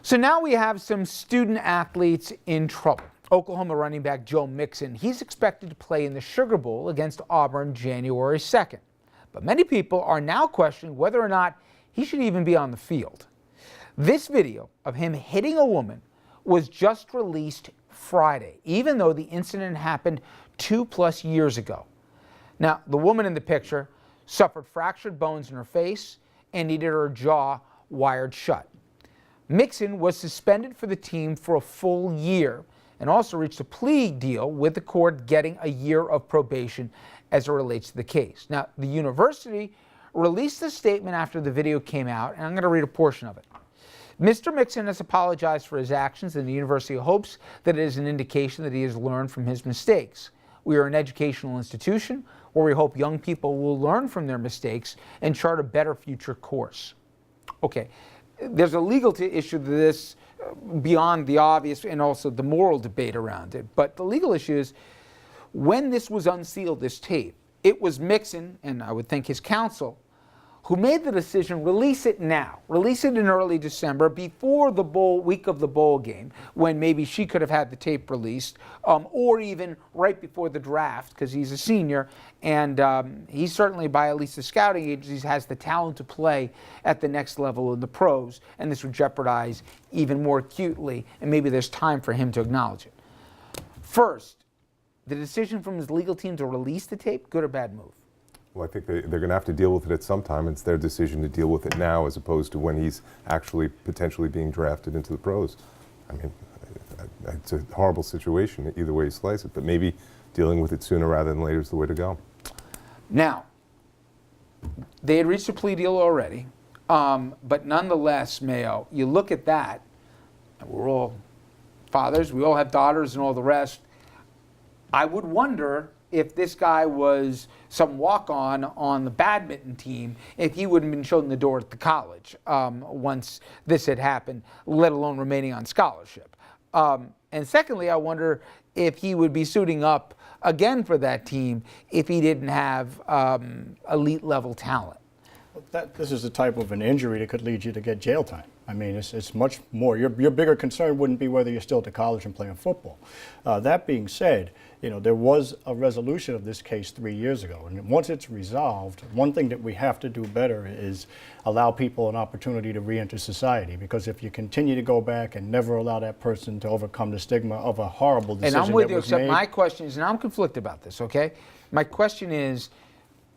So now we have some student athletes in trouble. Oklahoma running back Joe Mixon, he's expected to play in the Sugar Bowl against Auburn January 2nd. But many people are now questioning whether or not he should even be on the field. This video of him hitting a woman was just released Friday, even though the incident happened 2+ years ago. Now, the woman in the picture suffered fractured bones in her face and needed her jaw wired shut. Mixon was suspended for the team for a full year and also reached a plea deal with the court, getting a year of probation as it relates to the case. Now, the university released a statement after the video came out, and I'm going to read a portion of it. Mr. Mixon has apologized for his actions, and the university hopes that it is an indication that he has learned from his mistakes. We are an educational institution where we hope young people will learn from their mistakes and chart a better future course. Okay, there's a legal issue to this beyond the obvious and also the moral debate around it. But the legal issue is, when this was unsealed, this tape, it was Mixon, and I would think his counsel, who made the decision, release it now. Release it in early December before the week of the bowl game, when maybe she could have had the tape released, or even right before the draft, because he's a senior, and he certainly, by at least the scouting agencies, has the talent to play at the next level in the pros, and this would jeopardize even more acutely, and maybe there's time for him to acknowledge it. First, the decision from his legal team to release the tape, good or bad move? Well, I think they're going to have to deal with it at some time. It's their decision to deal with it now, as opposed to when he's actually potentially being drafted into the pros. I mean, it's a horrible situation either way you slice it, but maybe dealing with it sooner rather than later is the way to go. Now, they had reached a plea deal already, but nonetheless, Mayo, you look at that, and we're all fathers, we all have daughters and all the rest. I would wonder if this guy was some walk-on the badminton team, if he wouldn't have been shown the door at the college once this had happened, let alone remaining on scholarship. And secondly, I wonder if he would be suiting up again for that team if he didn't have elite-level talent. This is the type of an injury that could lead you to get jail time. I mean, it's much more. Your bigger concern wouldn't be whether you're still at college and playing football. That being said, you know, there was a resolution of this case 3 years ago, and once it's resolved, one thing that we have to do better is allow people an opportunity to re-enter society. Because if you continue to go back and never allow that person to overcome the stigma of a horrible decision and I'm with that you, was except made, my question is, and I'm conflicted about this, okay? My question is,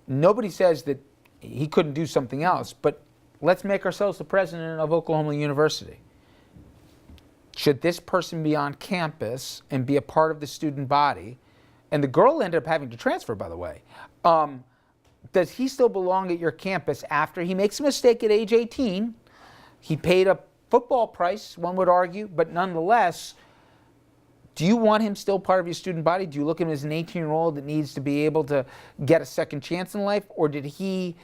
nobody says that he couldn't do something else, but let's make ourselves the president of Oklahoma University. Should this person be on campus and be a part of the student body? And the girl ended up having to transfer, by the way. Does he still belong at your campus after he makes a mistake at age 18? He paid a football price, one would argue, but nonetheless, do you want him still part of your student body? Do you look at him as an 18-year-old that needs to be able to get a second chance in life? Or did he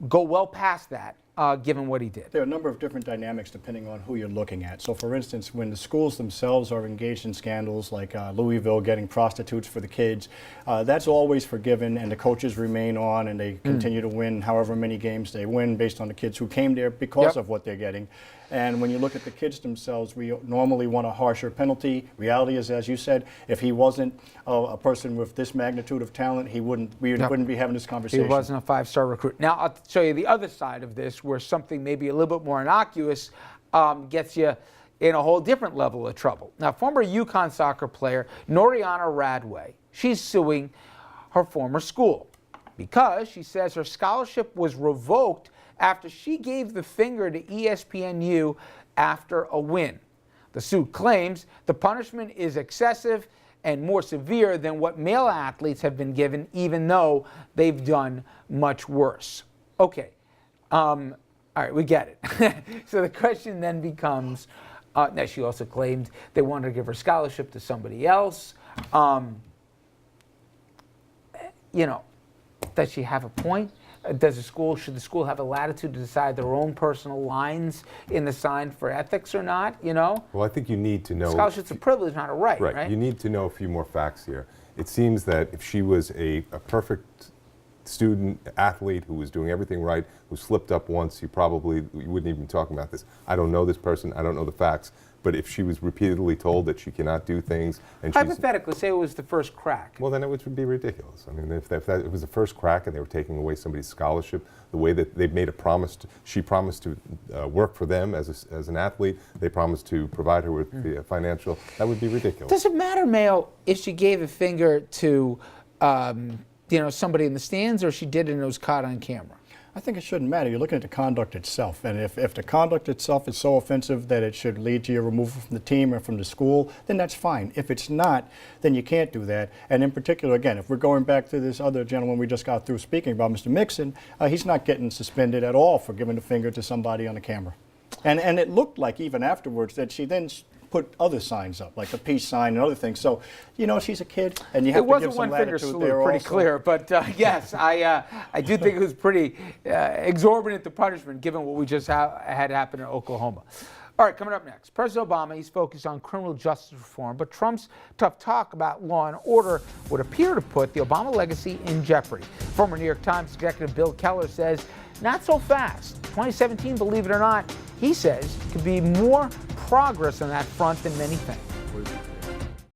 go well past that, given what he did? There are a number of different dynamics depending on who you're looking at. So for instance, when the schools themselves are engaged in scandals like Louisville getting prostitutes for the kids, that's always forgiven, and the coaches remain on and they continue to win however many games they win based on the kids who came there because of what they're getting. And when you look at the kids themselves, we normally want a harsher penalty. Reality is, as you said, if he wasn't a person with this magnitude of talent, we wouldn't be having this conversation. He wasn't a five-star recruit. Now, I'll show you the other side of this, where something maybe a little bit more innocuous gets you in a whole different level of trouble. Now, former UConn soccer player Noriana Radway, she's suing her former school because she says her scholarship was revoked after she gave the finger to ESPNU after a win. The suit claims the punishment is excessive and more severe than what male athletes have been given, even though they've done much worse. Okay, all right, we get it. So the question then becomes, now she also claimed they wanted to give her scholarship to somebody else. You know, does she have a point? Should the school have a latitude to decide their own personal lines in the sign for ethics or not, you know? Well, I think you need to know. Scholarship's a privilege, not a right, right? You need to know a few more facts here. It seems that if she was a perfect student athlete who was doing everything right, who slipped up once, you wouldn't even be talking about this. I don't know this person, I don't know the facts, but if she was repeatedly told that she cannot do things, and she's, Hypothetically, say it was the first crack. well, then it would be ridiculous. I mean, if it was the first crack and they were taking away somebody's scholarship, the way that they made a promise, she promised to work for them as an athlete, they promised to provide her with the financial, that would be ridiculous. Does it matter, Mayo, if she gave a finger to somebody in the stands, or she did it and it was caught on camera? I think it shouldn't matter. You're looking at the conduct itself. And if the conduct itself is so offensive that it should lead to your removal from the team or from the school, then that's fine. If it's not, then you can't do that. And in particular, again, if we're going back to this other gentleman we just got through speaking about, Mr. Mixon, he's not getting suspended at all for giving the finger to somebody on the camera. And it looked like even afterwards that she then put other signs up, like the peace sign and other things. So, she's a kid, and you have to give some latitude there also. Pretty clear, but yes, I do think it was pretty exorbitant, the punishment, given what we just had happen in Oklahoma. All right, coming up next, President Obama, he's focused on criminal justice reform, but Trump's tough talk about law and order would appear to put the Obama legacy in jeopardy. Former New York Times executive Bill Keller says, not so fast. 2017, believe it or not, he says, could be more progress on that front than many think.